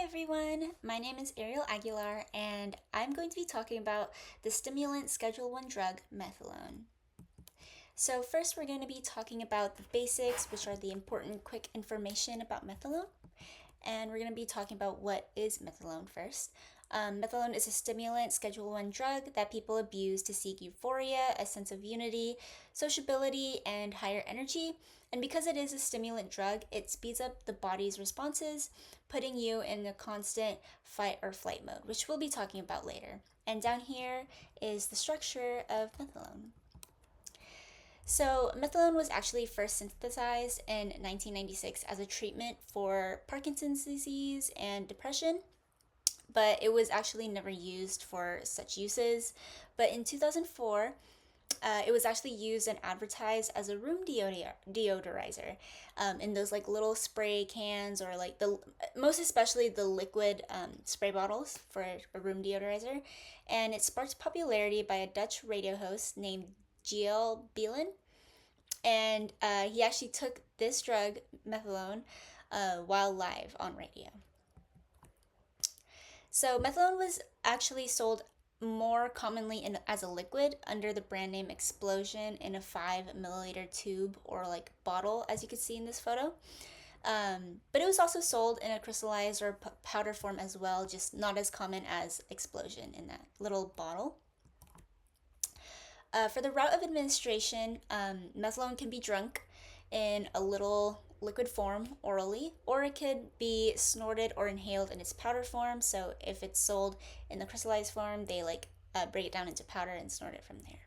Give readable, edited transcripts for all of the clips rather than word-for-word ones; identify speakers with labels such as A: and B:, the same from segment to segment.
A: everyone, my name is Ariel Aguilar and I'm going to be talking about the stimulant Schedule 1 drug, methylone. So first we're going to be talking about the basics, which are the important quick information about methylone. And we're going to be talking about what is methylone first. Methylone is a stimulant Schedule 1 drug that people abuse to seek euphoria, a sense of unity, sociability, and higher energy. And because it is a stimulant drug, it speeds up the body's responses, putting you in a constant fight or flight mode, which we'll be talking about later. And down here is the structure of methylone. So, methylone was actually first synthesized in 1996 as a treatment for Parkinson's disease and depression, but it was actually never used for such uses. But in 2004, it was actually used and advertised as a room deodorizer in those like little spray cans, or like the most especially the liquid spray bottles for a room deodorizer. And it sparked popularity by a Dutch radio host named G.L. Bielen, and he actually took this drug, methylone, while live on radio. So methylone was actually sold more commonly as a liquid under the brand name Explosion in a 5 milliliter tube or like bottle, as you can see in this photo. But it was also sold in a crystallized or powder form as well, just not as common as Explosion in that little bottle. For the route of administration, methylone can be drunk in a little liquid form orally, or it could be snorted or inhaled in its powder form. So if it's sold in the crystallized form, they break it down into powder and snort it from there.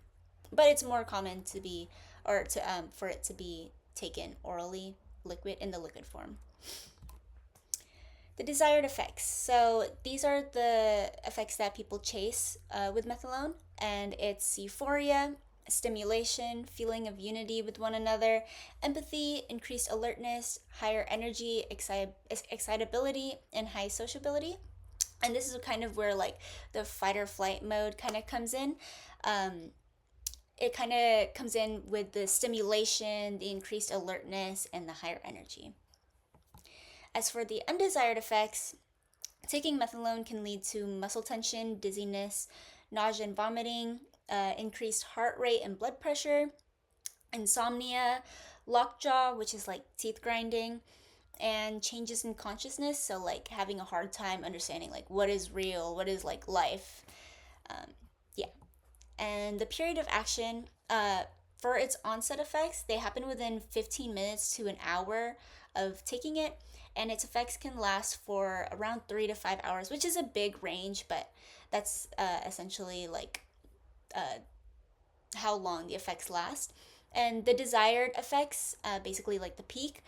A: But it's more common to be, or to for it to be taken orally, liquid in the liquid form. The desired effects. So these are the effects that people chase with methylone, and it's euphoria, stimulation, feeling of unity with one another, empathy, increased alertness, higher energy, excitability, and high sociability. And this is kind of where like the fight or flight mode kind of comes in. It kind of comes in with the stimulation, the increased alertness, and the higher energy. As for the undesired effects, taking methylone can lead to muscle tension, dizziness, nausea and vomiting, increased heart rate and blood pressure, insomnia, lockjaw, which is like teeth grinding, and changes in consciousness. So like having a hard time understanding like what is real, what is like life. Yeah. And the period of action, for its onset effects, they happen within 15 minutes to an hour of taking it, and its effects can last for around 3 to 5 hours, which is a big range, but that's essentially like how long the effects last. And the desired effects, basically like the peak,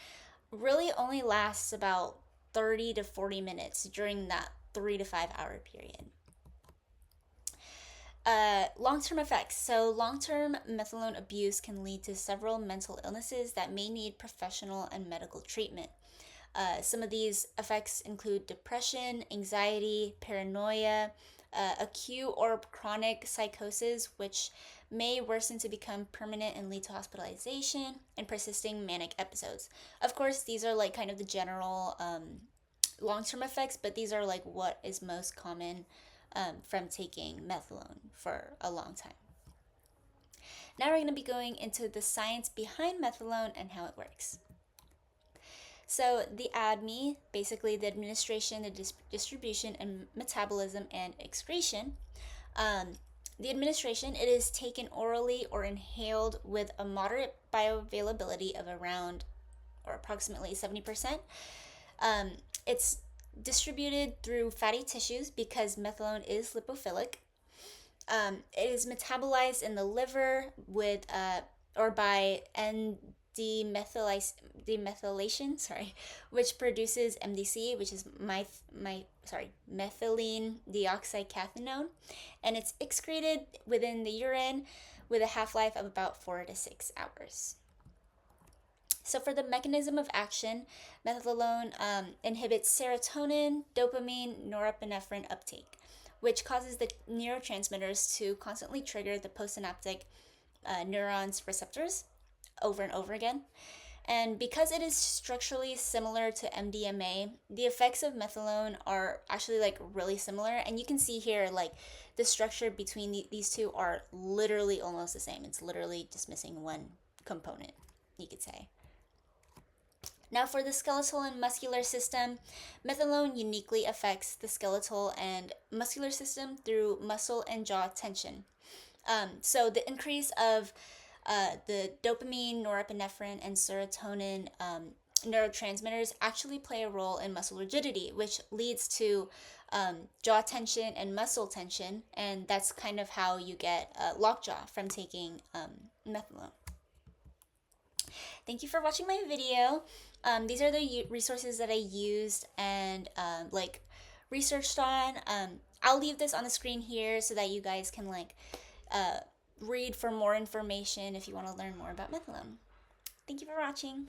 A: really only lasts about 30 to 40 minutes during that 3 to 5 hour period. Long-term effects. So long-term methylone abuse can lead to several mental illnesses that may need professional and medical treatment. Some of these effects include depression, anxiety, paranoia, acute or chronic psychosis, which may worsen to become permanent and lead to hospitalization, and persisting manic episodes. Of course, these are like kind of the general long-term effects, but these are like what is most common from taking methylone for a long time. Now we're going to be going into the science behind methylone and how it works. So the ADME, basically the administration, the distribution, and metabolism and excretion. The administration, it is taken orally or inhaled with a moderate bioavailability of around or approximately 70%. It's distributed through fatty tissues because methylone is lipophilic. It is metabolized in the liver with or by demethylation, which produces MDC, which is methylene dioxycathinone, and it's excreted within the urine with a half-life of about 4 to 6 hours. So for the mechanism of action, methylone inhibits serotonin, dopamine, norepinephrine uptake, which causes the neurotransmitters to constantly trigger the postsynaptic neurons receptors over and over again. And because it is structurally similar to MDMA, the effects of methylone are actually like really similar. And you can see here, like the structure between these two are literally almost the same. It's literally just missing one component, you could say. Now, for the skeletal and muscular system, methylone uniquely affects the skeletal and muscular system through muscle and jaw tension. So the increase of the dopamine, norepinephrine, and serotonin neurotransmitters actually play a role in muscle rigidity, which leads to jaw tension and muscle tension, and that's kind of how you get lockjaw from taking methylone. Thank you for watching my video. These are the resources that I used and like researched on. I'll leave this on the screen here so that you guys can like uh, read for more information if you want to learn more about methylone. Thank you for watching.